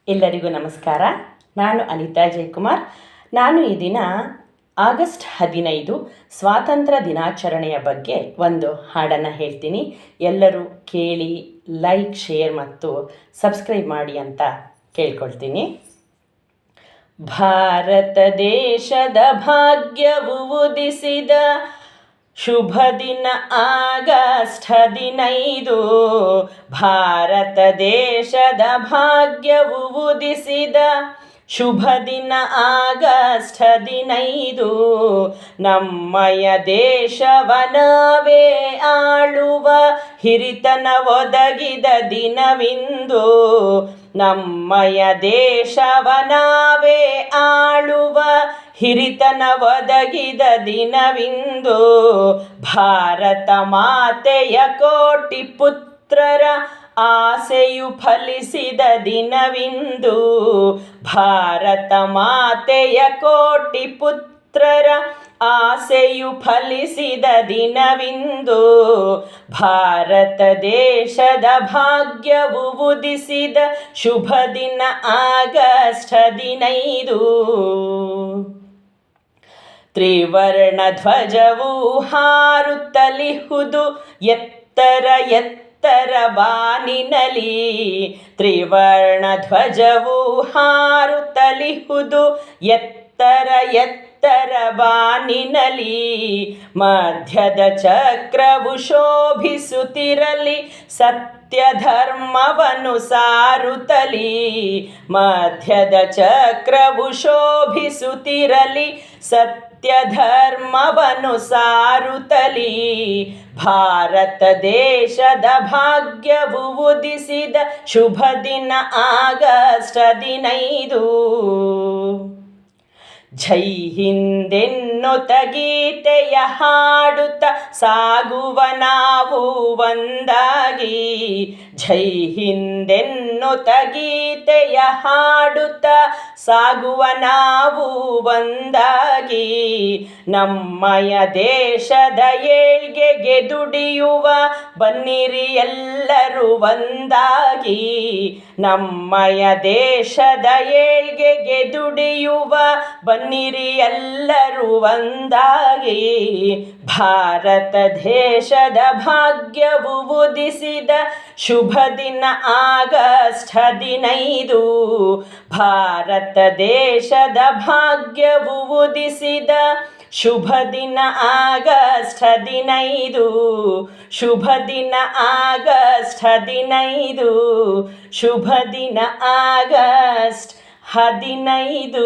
ಎಲ್ಲರಿಗೂ ನಮಸ್ಕಾರ. ನಾನು ಅನಿತಾ ಜಯಕುಮಾರ್. ನಾನು ಈ ದಿನ ಆಗಸ್ಟ್ 15 ಸ್ವಾತಂತ್ರ್ಯ ದಿನಾಚರಣೆಯ ಬಗ್ಗೆ ಒಂದು ಹಾಡನ್ನು ಹೇಳ್ತೀನಿ. ಎಲ್ಲರೂ ಕೇಳಿ, ಲೈಕ್, ಶೇರ್ ಮತ್ತು ಸಬ್ಸ್ಕ್ರೈಬ್ ಮಾಡಿ ಅಂತ ಕೇಳ್ಕೊಳ್ತೀನಿ. ಭಾರತ ದೇಶದ ಭಾಗ್ಯವು ಉದಿಸಿದ ಶುಭ ದಿನ ಆಗಸ್ಟ್ 15. ಭಾರತ ದೇಶದ ಭಾಗ್ಯವು ಉದಿಸಿದ ಶುಭ ದಿನ ಆಗಸ್ಟ್ 15. ನಮ್ಮಯ ದೇಶವನವೇ ಆಳುವ ಹಿರಿತನ ಒದಗಿದ ದಿನವಿಂದು. ನಮ್ಮಯ ದೇಶವನವೇ ಆಳುವ ಹಿರಿತನ ಒದಗಿದ ದಿನವಿಂದು. ಭಾರತ ಮಾತೆಯ ಕೋಟಿ ಪುತ್ರರ ಆಸೆಯು ಫಲಿಸಿದ ದಿನವಿಂದು. ಭಾರತ ಮಾತೆಯ ಕೋಟಿ ಪುತ್ರರ ಆಸೆಯು ಫಲಿಸಿದ ದಿನವಿಂದು. ಭಾರತ ದೇಶದ ಭಾಗ್ಯವು ಉದಿಸಿದ ಶುಭ ದಿನ ಆಗಸ್ಟ್ 15. ತ್ರಿವರ್ಣ ಧ್ವಜವು ಹಾರುತ್ತಲಿಹುದು ಎತ್ತರ ಎತ್ತರ ಬಾನಿನಲಿ. ತ್ರಿವರ್ಣ ಧ್ವಜವು ಹಾರುತ್ತಲಿಹುದು ಎತ್ತರ ಎತ್ತರ ಬಾನಿನಲಿ. ಮಧ್ಯದ ಚಕ್ರವು ಶೋಭಿಸುತ್ತಿರಲಿ ಸತ್ಯ ಧರ್ಮವನ್ನು ಸಾರುತ್ತಲಿ. ಮಧ್ಯದ ಚಕ್ರವು ಶೋಭಿಸುತ್ತಿರಲಿ ಸತ್ಯ ಧರ್ಮವನ್ನು ಸಾರುತ್ತಲಿ. ಭಾರತ ದೇಶದ ಭಾಗ್ಯವು ಉದಿಸಿದ ಶುಭ ದಿನ ಆಗಸ್ಟ್ 15. ಜೈ ಹಿಂದೆನ್ನುತ್ತ ಗೀತೆಯ ಹಾಡುತ್ತ ಸಾಗುವ ನಾವು ಒಂದಾಗಿ. ಜೈ ಹಿಂದೆನ್ನುತ್ತ ಗೀತೆಯ ಹಾಡುತ್ತ ಸಾಗುವ ನಾವು ಒಂದಾಗಿ. ನಮ್ಮಯ ದೇಶದ ಏಳ್ಗೆಗೆ ದುಡಿಯುವ ಬನ್ನಿರಿ ಎಲ್ಲರೂ ಒಂದಾಗಿ. ನಮ್ಮಯ ದೇಶದ ಏಳ್ಗೆಗೆ ದುಡಿಯುವ ಬನ್ನಿರಿ ಎಲ್ಲರೂ ಒಂದಾಗಿ. ಭಾರತ ದೇಶದ ಭಾಗ್ಯವು ಉದಿಸಿದ ಶುಭ ದಿನ ಆಗಸ್ಟ್ 15. ಭಾರತ ದೇಶದ ಭಾಗ್ಯವು ಉದಿಸಿದ ಶುಭ ದಿನ ಆಗಸ್ಟ್ 15. ಶುಭ ದಿನ ಆಗಸ್ಟ್ 15. ಶುಭ ದಿನ ಆಗಸ್ಟ್ 15.